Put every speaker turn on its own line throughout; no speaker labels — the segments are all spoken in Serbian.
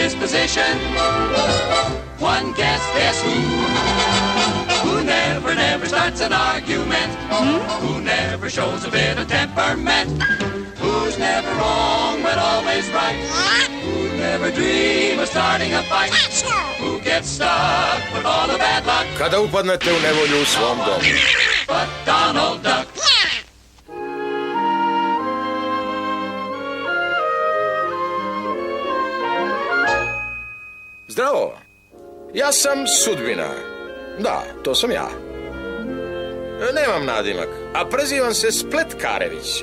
disposition. One guess who? Who never starts an argument. Who never shows a bit of temperament. Who's never wrong but always right. Who never dream of starting a fight. Who gets stuck with all the bad luck.
Kada upadnete u nevolju u svom domu.
But Donald Duck.
Zdravo, ja sam Sudbina. Da, to sam ja. Nemam nadimak, a prezivam se Spletkarević.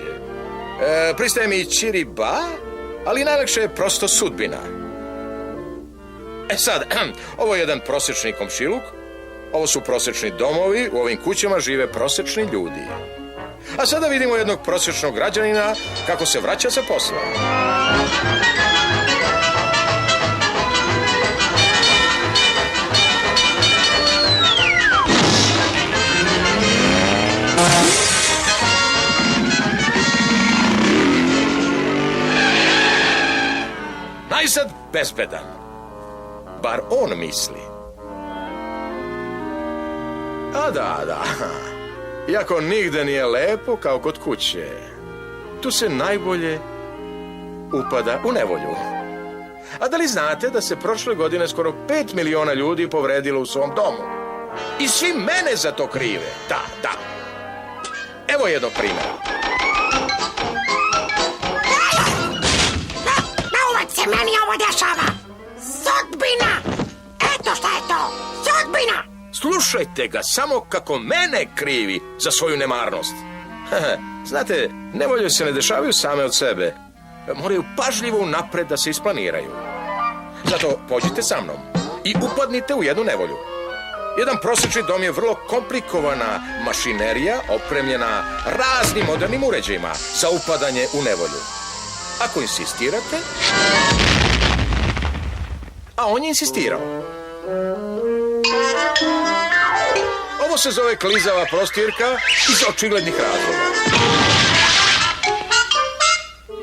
Pristaje mi Čiriba, ali najlakše je prosto Sudbina. Sad, ovo je jedan prosječni komšiluk, ovo su prosječni domovi, u ovim kućama žive prosječni ljudi. A sada vidimo jednog prosječnog građanina kako se vraća sa posla. Najsad bezbedan. Bar on misli. A da. Iako nigde nije lepo kao kod kuće, tu se najbolje upada u nevolju. A da li znate da se prošle godine skoro 5 miliona ljudi povredilo u svom domu? I svi mene za to krive. Da. Evo jednog primjera.
Se meni ovo dešava! Sudbina! Eto šta je to! Sudbina!
Slušajte ga samo kako mene krivi za svoju nemarnost. Znate, nevolje se ne dešavaju same od sebe. Moraju pažljivo napred da se isplaniraju. Zato pođite sa mnom i upadnite u jednu nevolju. Jedan prosječni dom je vrlo komplikovana mašinerija opremljena raznim modernim uređajima za upadanje u nevolju. Ako insistirate... A on je insistirao. Ovo se zove klizava prostirka iz očiglednih razloga.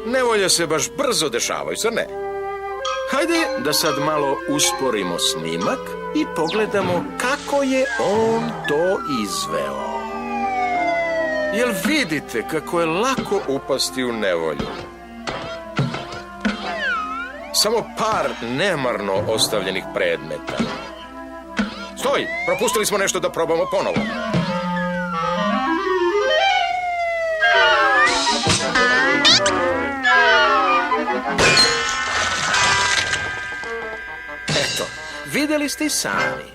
Nevolje se baš brzo dešavaju, zar ne? Hajde da sad malo usporimo snimak i pogledamo kako je on to izveo. Jel vidite kako je lako upasti u nevolju? Samo par nemarno ostavljenih predmeta. Stoj, propustili smo nešto da probamo ponovo. Eto, videli ste i sami.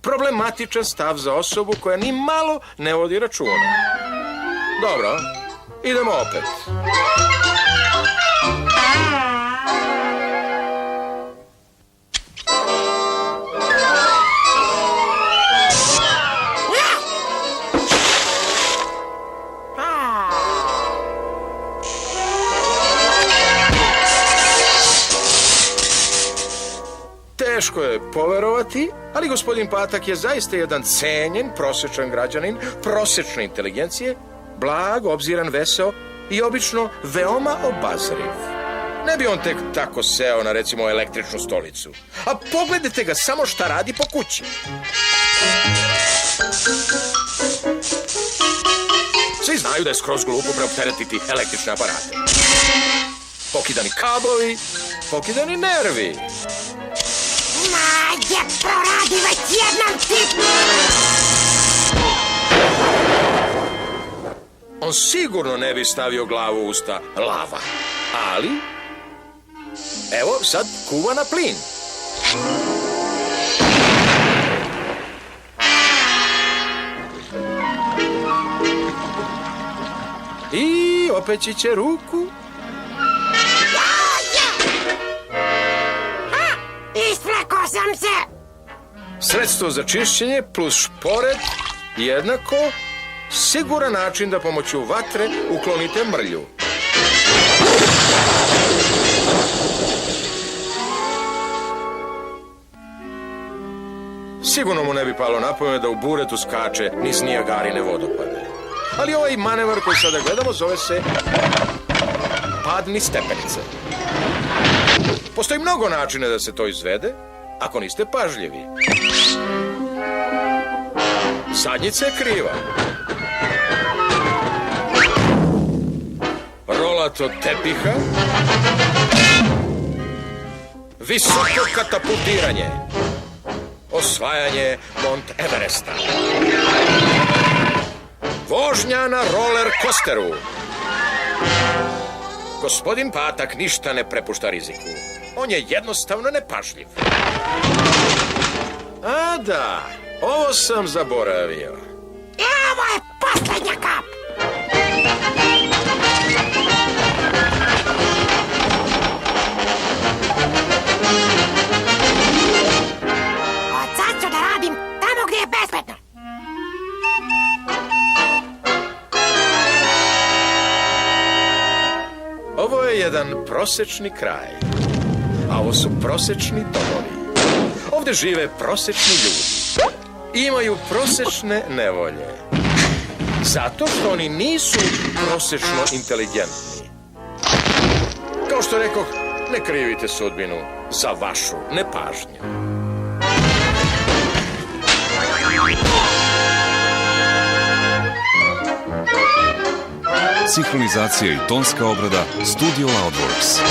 Problematičan stav za osobu koja ni malo ne vodi računa. Dobro, idemo opet. Teško je poverovati, ali gospodin Patak je zaista jedan cenjen, prosječan građanin, prosječne inteligencije, blag, obziran, veseo i obično veoma obazriv. Ne bi on tek tako seo na, recimo, električnu stolicu. A pogledajte ga samo šta radi po kući. Svi znaju da je skroz glupo preopteretiti električne aparate. Pokidani kablovi, pokidani nervi.
Ajde, proradi već jednom ti!
On sigurno ne bi stavio glavu u usta lava. Ali, evo sad kuva na plin. I opet će ruku.
Isplekao sam se!
Sredstvo za čišćenje plus šporet jednako siguran način da pomoću vatre uklonite mrlju. Sigurno mu ne bi palo na pamet da u buretu skače niz Nijagarine vodopade. Ali ovaj manevar koji sada gledamo zove se pad niz stepenice. Postoji mnogo načina da se to izvede, ako niste pažljivi. Zadnjica je kriva. Rolat od tepiha. Visoko katapultiranje. Osvajanje Mont Everesta. Vožnja na roller coasteru. Gospodin Patak ništa ne prepušta riziku. On je jednostavno nepažljiv. A da, ovo sam zaboravio.
Evo je posljednja kap. Od sad ću da radim tamo gdje je bezbedno.
Ovo je jedan prosečni kraj. A ovo su prosečni domovi. Ovdje žive prosečni ljudi. Imaju prosečne nevolje. Zato što oni nisu prosečno inteligentni. Kao što rekoh, ne krivite sudbinu za vašu nepažnju.
Sinhronizacija i tonska obrada Studio Loudworks.